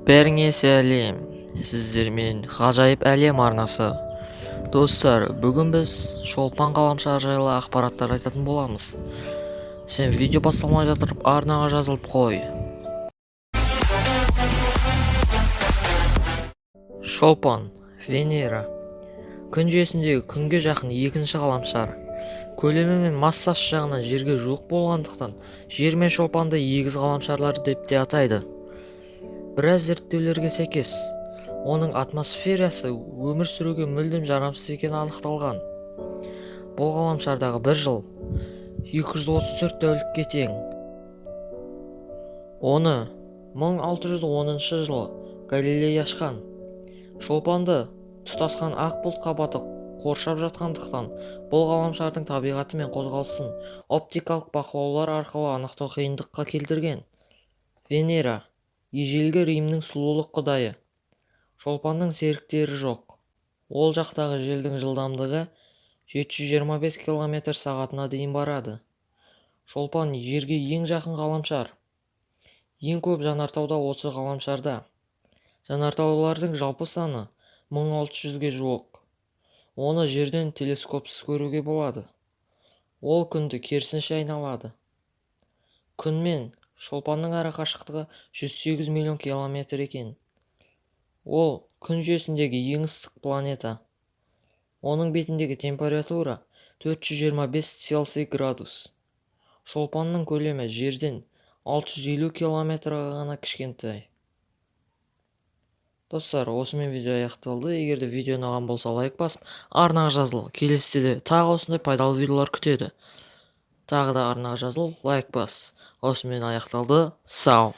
бәріңе сәлем, сіздермен ғажайып әлем арнасы. Достар, бүгін біз шолпан ғаламшары жайлы ақпараттар айтатын боламыз. Сен видео басталмай жатырып арнаға жазылып қой. Шолпан, Венера. Күн жүйесіндегі күнге жақын екінші ғаламшар. Көлемі мен массасы жағынан жерге жуық болғандықтан, жер мен шолпанды егіз ғаламшарлар деп те атайды. Біраз зерттеулерге сәйкес, оның атмосферасы өмір сүруге мүлдем жарамсыз екені анықталған. Бұл ғаламшардағы бір жыл 234 тәулікке тең. Оны 1610 жылы Галилей ашқан. Шолпанды тұтасқан ақ бұлт қабаты қоршап жатқандықтан, бұл ғаламшардың табиғаты мен қозғалысын оптикалық бақылаулар арқылы анықтау қиындыққа келтірген. Венера, ежелгі Римнің сұлулық құдайы. Шолпанның серіктері жоқ. Ол жақтағы желдің жылдамдығы 725 км сағатына дейін барады. Шолпан жерге ең жақын ғаламшар. Ең көп жанартауда осы ғаламшарда. Жанартаулардың жалпы саны 1600-ге жуық. Оны жерден телескопсыз көруге болады. Ол күнді керісінше айналады. Күн мен шолпанның ара қашықтығы 108 миллион километр екен. Ол күн жүйесіндегі ең ыстық планета. Оның бетіндегі температура 425 Цельсий градус. Шолпанның көлемі жерден 650 километрға ғана кішкентай. Достар, осымен видео аяқталды. Егер де видео ұнаған болса, лайк басып, арнаға жазыл. Келесіде тағы осындай пайдалы видеолар күтеді. Тағы да арнаға жазыл, лайк бас. Осымен аяқталды. Сау.